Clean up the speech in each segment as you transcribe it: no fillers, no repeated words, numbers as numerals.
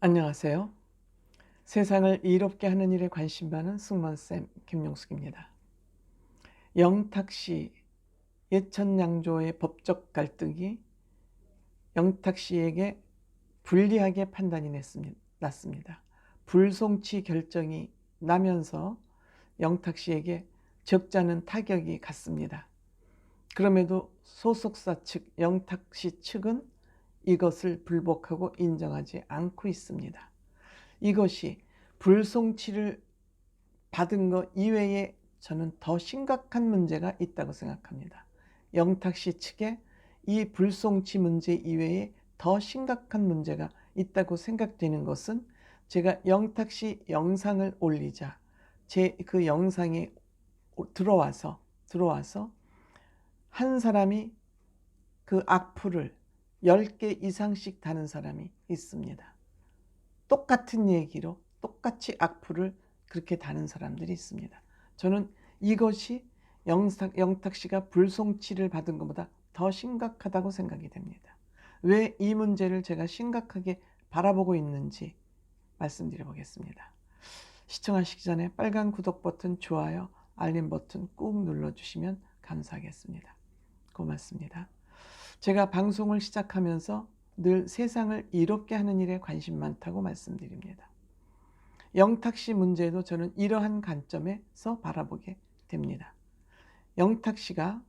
안녕하세요. 세상을 이롭게 하는 일에 관심 많은 승무원쌤 김용숙입니다. 영탁씨 예천양조의 법적 갈등이 영탁씨에게 불리하게 판단이 났습니다. 불송치 결정이 나면서 영탁씨에게 적잖은 타격이 갔습니다. 그럼에도 소속사 측, 영탁씨 측은 이것을 불복하고 인정하지 않고 있습니다. 이것이 불송치를 받은 것 이외에 저는 더 심각한 문제가 있다고 생각합니다. 영탁씨 측에 이 불송치 문제 이외에 더 심각한 문제가 있다고 생각되는 것은 제가 영탁씨 영상을 올리자 제 그 영상에 들어와서 한 사람이 그 악플을 10개 이상씩 다는 사람이 있습니다. 똑같은 얘기로 똑같이 악플을 그렇게 다는 사람들이 있습니다. 저는 이것이 영탁씨가 불송치를 받은 것보다 더 심각하다고 생각이 됩니다. 왜 이 문제를 제가 심각하게 바라보고 있는지 말씀드려 보겠습니다. 시청하시기 전에 빨간 구독 버튼, 좋아요, 알림 버튼 꾹 눌러주시면 감사하겠습니다. 고맙습니다. 제가 방송을 시작하면서 늘 세상을 이롭게 하는 일에 관심 많다고 말씀드립니다. 영탁씨 문제도 저는 이러한 관점에서 바라보게 됩니다. 영탁씨가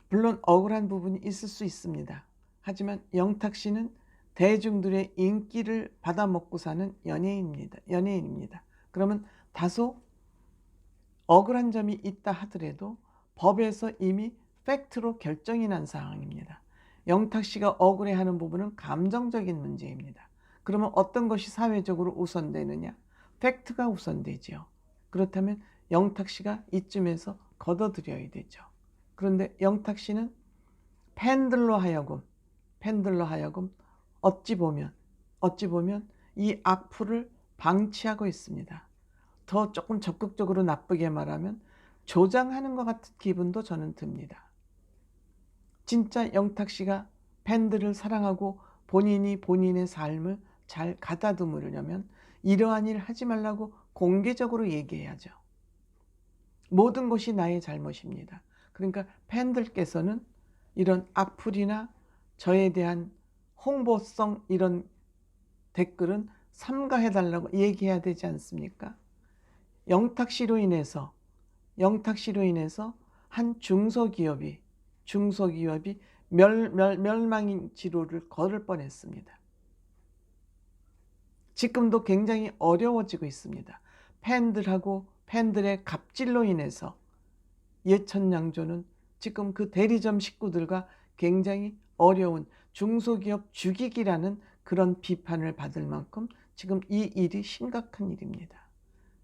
물론 억울한 부분이 있을 수 있습니다. 하지만 영탁씨는 대중들의 인기를 받아먹고 사는 연예인입니다. 그러면 다소 억울한 점이 있다 하더라도 법에서 이미 팩트로 결정이 난 상황입니다. 영탁씨가 억울해하는 부분은 감정적인 문제입니다. 그러면 어떤 것이 사회적으로 우선되느냐? 팩트가 우선되죠. 그렇다면 영탁씨가 이쯤에서 걷어들여야 되죠. 그런데 영탁씨는 팬들로 하여금 어찌 보면 이 악플을 방치하고 있습니다. 더 조금 적극적으로 나쁘게 말하면 조장하는 것 같은 기분도 저는 듭니다. 진짜 영탁씨가 팬들을 사랑하고 본인이 본인의 삶을 잘 가다듬으려면 이러한 일 하지 말라고 공개적으로 얘기해야죠. 모든 것이 나의 잘못입니다. 그러니까 팬들께서는 이런 악플이나 저에 대한 홍보성 이런 댓글은 삼가해달라고 얘기해야 되지 않습니까? 영탁씨로 인해서 한 중소기업이 멸망지로를 걸을 뻔했습니다. 지금도 굉장히 어려워지고 있습니다. 팬들의 갑질로 인해서 예천양조는 지금 그 대리점 식구들과 굉장히 어려운 중소기업 죽이기라는 그런 비판을 받을 만큼 지금 이 일이 심각한 일입니다.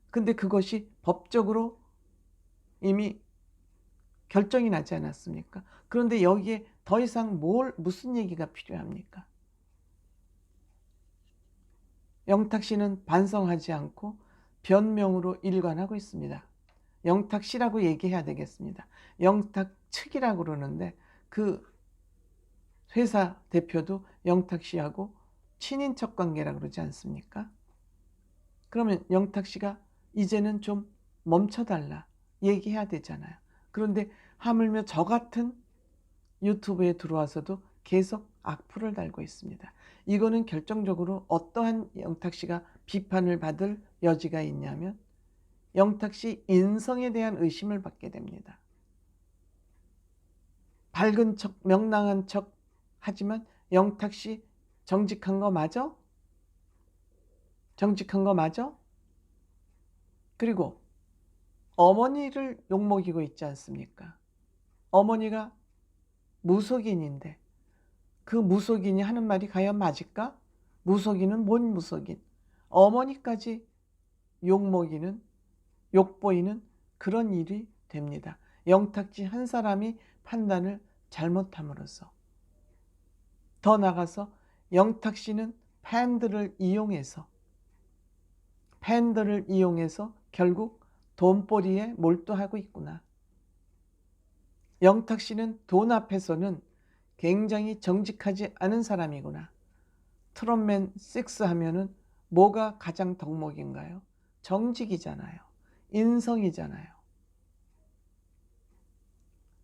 근데 그것이 법적으로 이미 결정이 나지 않았습니까? 그런데 여기에 더 이상 무슨 얘기가 필요합니까? 영탁씨는 반성하지 않고 변명으로 일관하고 있습니다. 영탁씨라고 얘기해야 되겠습니다. 영탁 측이라고 그러는데 그 회사 대표도 영탁씨하고 친인척 관계라고 그러지 않습니까? 그러면 영탁씨가 이제는 좀 멈춰달라 얘기해야 되잖아요. 그런데 하물며 저 같은 유튜브에 들어와서도 계속 악플을 달고 있습니다. 이거는 결정적으로 어떠한 영탁씨가 비판을 받을 여지가 있냐면 영탁씨 인성에 대한 의심을 받게 됩니다. 밝은 척, 명랑한 척 하지만 영탁씨 정직한 거 맞아? 그리고 어머니를 욕먹이고 있지 않습니까? 어머니가 무속인인데 그 무속인이 하는 말이 과연 맞을까? 무속인은 뭔 무속인? 어머니까지 욕보이는 그런 일이 됩니다. 영탁씨 한 사람이 판단을 잘못함으로써. 더 나아가서 영탁씨는 팬들을 이용해서 결국 돈벌이에 몰두하고 있구나. 영탁씨는 돈 앞에서는 굉장히 정직하지 않은 사람이구나. 트롯맨 6 하면은 뭐가 가장 덕목인가요? 정직이잖아요. 인성이잖아요.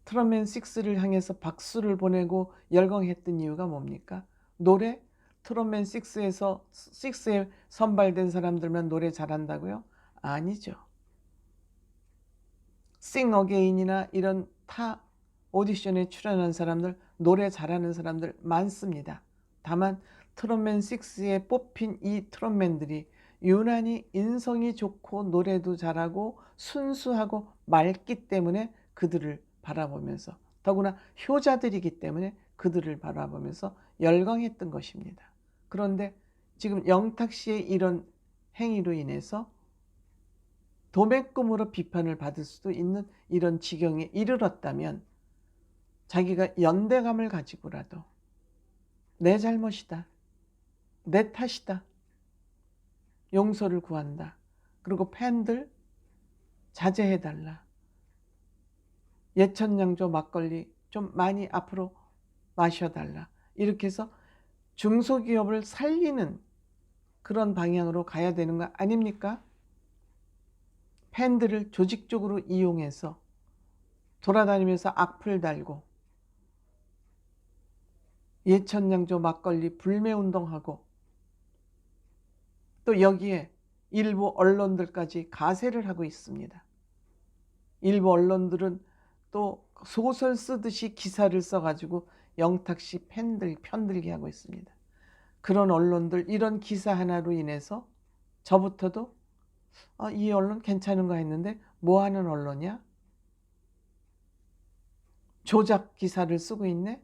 트롯맨 6를 향해서 박수를 보내고 열광했던 이유가 뭡니까? 노래? 트롯맨 6에 선발된 사람들만 노래 잘한다고요? 아니죠. 싱 어게인이나 이런 타 오디션에 출연한 사람들, 노래 잘하는 사람들 많습니다. 다만 트롯맨 6에 뽑힌 이 트롯맨들이 유난히 인성이 좋고 노래도 잘하고 순수하고 맑기 때문에 그들을 바라보면서, 더구나 효자들이기 때문에 그들을 바라보면서 열광했던 것입니다. 그런데 지금 영탁 씨의 이런 행위로 인해서 도매금으로 비판을 받을 수도 있는 이런 지경에 이르렀다면 자기가 연대감을 가지고라도 내 잘못이다, 내 탓이다, 용서를 구한다, 그리고 팬들 자제해달라, 예천양조 막걸리 좀 많이 앞으로 마셔달라, 이렇게 해서 중소기업을 살리는 그런 방향으로 가야 되는 거 아닙니까? 팬들을 조직적으로 이용해서 돌아다니면서 악플 달고 예천양조 막걸리 불매운동하고 또 여기에 일부 언론들까지 가세를 하고 있습니다. 일부 언론들은 또 소설 쓰듯이 기사를 써가지고 영탁 씨 팬들 편들게 하고 있습니다. 그런 언론들 이런 기사 하나로 인해서 저부터도 이 언론 괜찮은가 했는데 뭐하는 언론이야? 조작 기사를 쓰고 있네?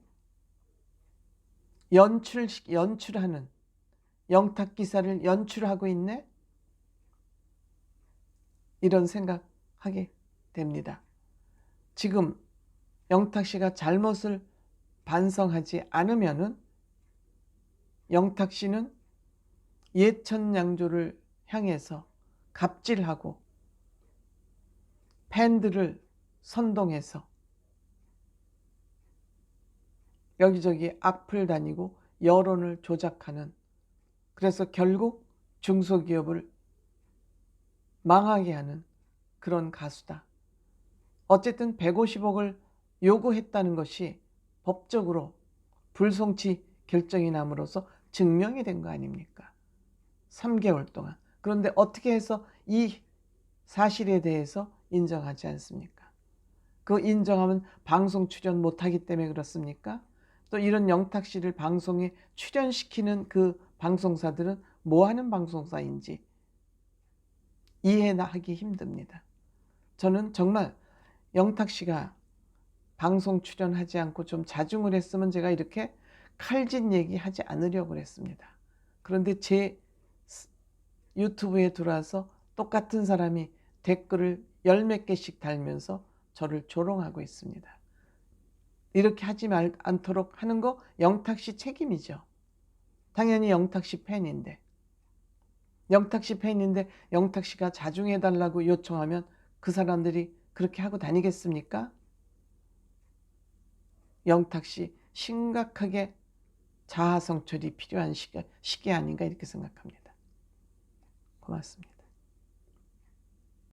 연출하는 영탁 기사를 연출하고 있네? 이런 생각하게 됩니다. 지금 영탁 씨가 잘못을 반성하지 않으면은 영탁 씨는 예천양조를 향해서 갑질하고 팬들을 선동해서 여기저기 악플 다니고 여론을 조작하는, 그래서 결국 중소기업을 망하게 하는 그런 가수다. 어쨌든 150억을 요구했다는 것이 법적으로 불송치 결정이 남으로써 증명이 된 거 아닙니까? 3개월 동안. 그런데 어떻게 해서 이 사실에 대해서 인정하지 않습니까? 그 인정하면 방송 출연 못하기 때문에 그렇습니까? 또 이런 영탁 씨를 방송에 출연시키는 그 방송사들은 뭐하는 방송사인지 이해하기 힘듭니다. 저는 정말 영탁 씨가 방송 출연하지 않고 좀 자중을 했으면 제가 이렇게 칼진 얘기 하지 않으려고 했습니다. 그런데 제 유튜브에 들어와서 똑같은 사람이 댓글을 열 몇 개씩 달면서 저를 조롱하고 있습니다. 이렇게 하지 않도록 하는 거 영탁 씨 책임이죠. 당연히 영탁 씨 팬인데 영탁 씨가 자중해달라고 요청하면 그 사람들이 그렇게 하고 다니겠습니까? 영탁 씨 심각하게 자아 성찰이 필요한 시기 아닌가 이렇게 생각합니다. 고맙습니다.